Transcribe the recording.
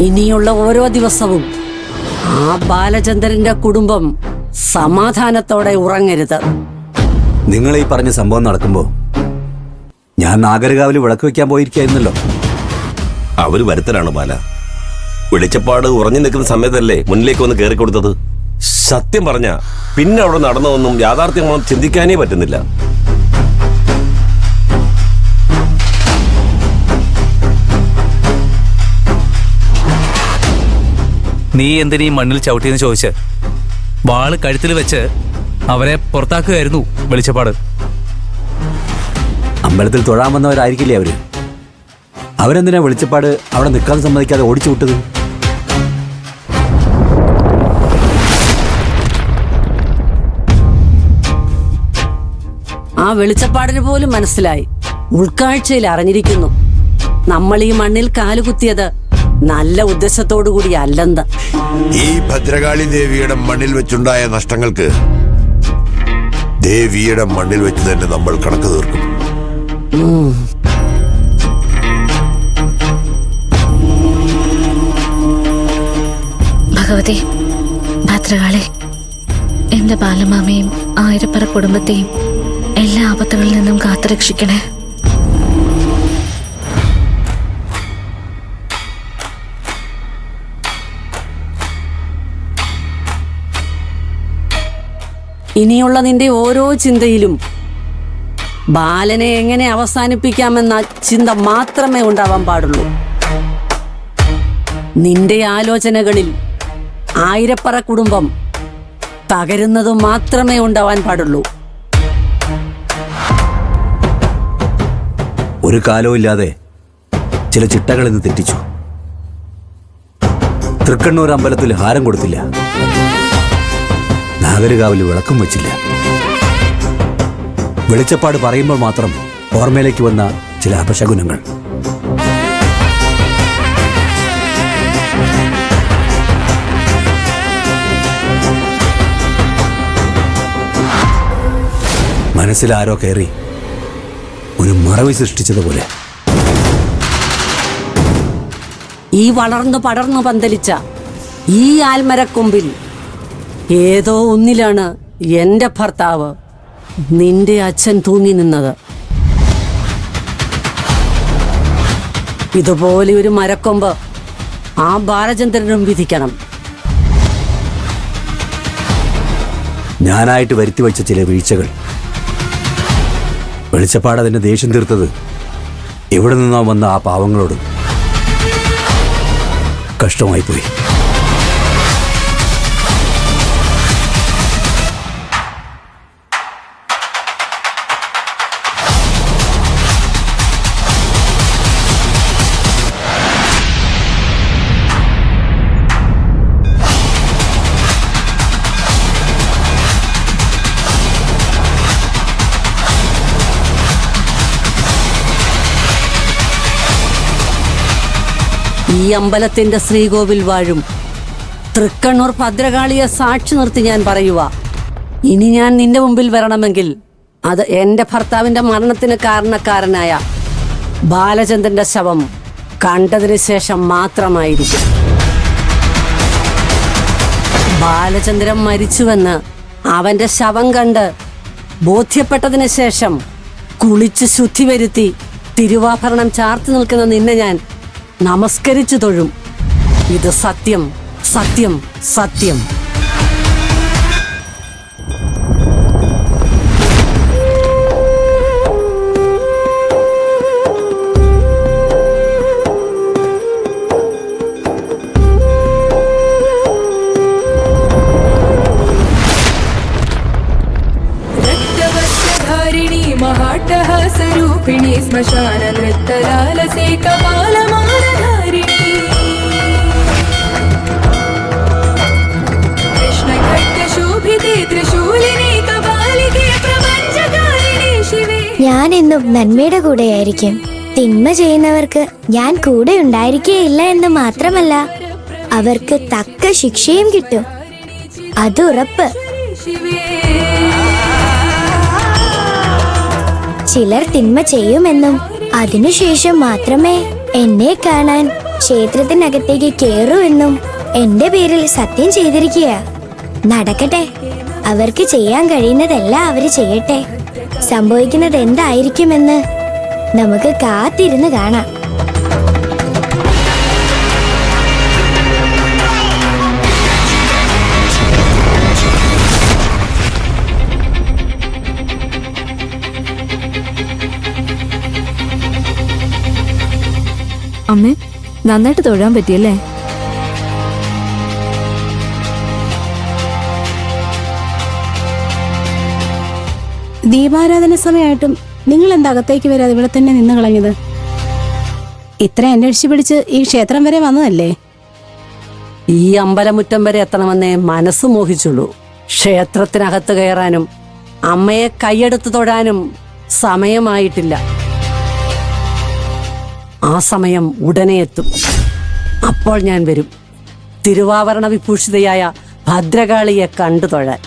ഇനിയുള്ള ഓരോ ദിവസവും ആ ബാലചന്ദ്രന്റെ കുടുംബം സമാധാനത്തോടെ ഉറങ്ങരുത്. നിങ്ങൾ ഈ പറഞ്ഞ സംഭവം നടക്കുമ്പോ ഞാൻ നാഗരകാവിൽ വിളക്ക് വെക്കാൻ പോയിരിക്കായിരുന്നല്ലോ. അവര് വരുത്തലാണ് ബാല. വെളിച്ചപ്പാട് ഉറഞ്ഞു നിൽക്കുന്ന സമയത്തല്ലേ മുന്നിലേക്ക് വന്ന് കയറി കൊടുത്തത്. സത്യം പറഞ്ഞ പിന്നെ അവിടെ നടന്നതൊന്നും യാഥാർത്ഥ്യമാണെന്ന് ചിന്തിക്കാനേ പറ്റുന്നില്ല. നീ എന്തിനീ മണ്ണിൽ ചവിട്ടിയെന്ന് ചോദിച്ച് വാള് കഴുത്തിൽ വെച്ച് അവരെ പുറത്താക്കുകയായിരുന്നു വെളിച്ചപ്പാട്. അമ്പലത്തിൽ തൊഴാൻ വന്നവരായിരിക്കില്ലേ അവര്? അവരെന്തിനാ വെളിച്ചപ്പാട് അവിടെ നിൽക്കാൻ സമ്മതിക്കാതെ ഓടിച്ചു വിട്ടത്? ആ വെളിച്ചപ്പാടിന് പോലും മനസ്സിലായി, ഉൾക്കാഴ്ചയിൽ അറിഞ്ഞിരിക്കുന്നു നമ്മൾ ഈ മണ്ണിൽ കാലുകുത്തിയത് നല്ല ഉദ്ദേശത്തോടു കൂടി അല്ലെന്ന്. ഈ ഭദ്രകാളി ദേവിയുടെ മണ്ണിൽ വെച്ചുണ്ടായ നഷ്ടങ്ങൾക്ക് ദേവിയുടെ മണ്ണിൽ വെച്ച് തന്നെ നമ്മൾ കണക്ക് തീർക്കും. ഭഗവതി, ഭദ്രകാളി, എന്റെ ബാലമാമയും ആയിരപ്പറ കുടുംബത്തെയും എല്ലാ ആപത്തുകളിൽ നിന്നും കാത്തുരക്ഷിക്കണേ. ഇനിയുള്ള നിന്റെ ഓരോ ചിന്തയിലും ബാലനെ എങ്ങനെ അവസാനിപ്പിക്കാമെന്ന ചിന്ത മാത്രമേ ഉണ്ടാവാൻ പാടുള്ളൂ. നിന്റെ ആലോചനകളിൽ ആയിരപ്പറ കുടുംബം തകരുന്നത് മാത്രമേ ഉണ്ടാവാൻ പാടുള്ളൂ. ഒരു കാലവും ഇല്ലാതെ ചില ചിട്ടകൾ ഇന്ന് തെറ്റിച്ചു. തൃക്കണ്ണൂർ അമ്പലത്തിൽ ഹാരം കൊടുത്തില്ല, നാഗരകാവിൽ വിളക്കും വെച്ചില്ല. വെളിച്ചപ്പാട് പറയുമ്പോൾ മാത്രം ഓർമ്മയിലേക്ക് വന്ന ചില അപശകുനങ്ങൾ. മനസ്സിൽ ആരോ കയറി ഒരു മറവി സൃഷ്ടിച്ചതുപോലെ. ഈ വളർന്നു പടർന്നു പന്തലിച്ച ഈ ആൽമരക്കൊമ്പിൽ ഏതോ ഒന്നിലാണ് എന്റെ ഭർത്താവ്, നിന്റെ അച്ഛൻ തൂങ്ങി നിന്നത്. ഇതുപോലെ ഒരു മരക്കൊമ്പ് ആ ബാലചന്ദ്രനും വിധിക്കണം. ഞാനായിട്ട് വരുത്തി വെച്ച ചില വീഴ്ചകൾ വെളിച്ചപ്പാട് അതിന്റെ ദേഷ്യം തീർത്തത് എവിടെ നിന്നോ വന്ന ആ പാവങ്ങളോട് കഷ്ടമായിപ്പോയി. ഈ അമ്പലത്തിന്റെ ശ്രീകോവിൽ വാഴും തൃക്കണ്ണൂർ ഭദ്രകാളിയെ സാക്ഷി നിർത്തി ഞാൻ പറയുക, ഇനി ഞാൻ നിന്റെ മുമ്പിൽ വരണമെങ്കിൽ അത് എന്റെ ഭർത്താവിന്റെ മരണത്തിന് കാരണക്കാരനായ ബാലചന്ദ്രന്റെ ശവം കണ്ടതിന് ശേഷം മാത്രമായിരിക്കും. ബാലചന്ദ്രൻ മരിച്ചുവെന്ന് അവന്റെ ശവം കണ്ട് ബോധ്യപ്പെട്ടതിന് ശേഷം കുളിച്ച് ശുദ്ധി വരുത്തി തിരുവാഭരണം ചാർത്തി നിൽക്കുന്ന നിന്നെ ഞാൻ നമസ്കരിച്ചു തൊഴും. ഇത് സത്യം, സത്യം, സത്യം. महाट्टहासरूपिणी श्मशान नृत्यलालसे कपालमालधारिणी कृष्णखड्गशोभिते त्रिशूलिनी कपालिके प्रपञ्चकारिणी शिवे. ഞാൻ എന്നും നന്മയുടെ കൂടെയായിരിക്കും. തിന്മ ചെയ്യുന്നവർക്ക് ഞാൻ കൂടെ ഉണ്ടായിരിക്കുകയില്ല എന്ന് മാത്രമല്ല, അവർക്ക് തക്ക ശിക്ഷയും കിട്ടും, അത് ഉറപ്പ്. ചിലർ തിന്മ ചെയ്യുമെന്നും അതിനുശേഷം മാത്രമേ എന്നെ കാണാൻ ക്ഷേത്രത്തിനകത്തേക്ക് കേറുമെന്നും എന്റെ പേരിൽ സത്യം ചെയ്തിരിക്കുക. നടക്കട്ടെ, അവർക്ക് ചെയ്യാൻ കഴിയുന്നതെല്ലാം അവര് ചെയ്യട്ടെ. സംഭവിക്കുന്നത് എന്തായിരിക്കുമെന്ന് നമുക്ക് കാത്തിരുന്ന് കാണാം. അമ്മേ, നന്നായിട്ട് തൊഴാൻ പറ്റിയല്ലേ? ദീപാരാധന സമയമായിട്ടും നിങ്ങൾ എന്താ അകത്തേക്ക് വരാതെ ഇവിടെ തന്നെ നിന്ന് കളഞ്ഞത്? ഇത്ര അന്വേഷിച്ച് പിടിച്ച് ഈ ക്ഷേത്രം വരെ വന്നതല്ലേ? ഈ അമ്പലമുറ്റം വരെ എത്തണമെന്നേ മനസ്സ് മോഹിച്ചുള്ളൂ. ക്ഷേത്രത്തിനകത്ത് കയറാനും അമ്മയെ കൈയെടുത്ത് തൊഴാനും സമയമായിട്ടില്ല. ആ സമയം ഉടനെ എത്തും. അപ്പോൾ ഞാൻ വരും, തിരുവാഭരണ വിഭൂഷിതയായ ഭദ്രകാളിയെ കണ്ടു തൊഴാൻ.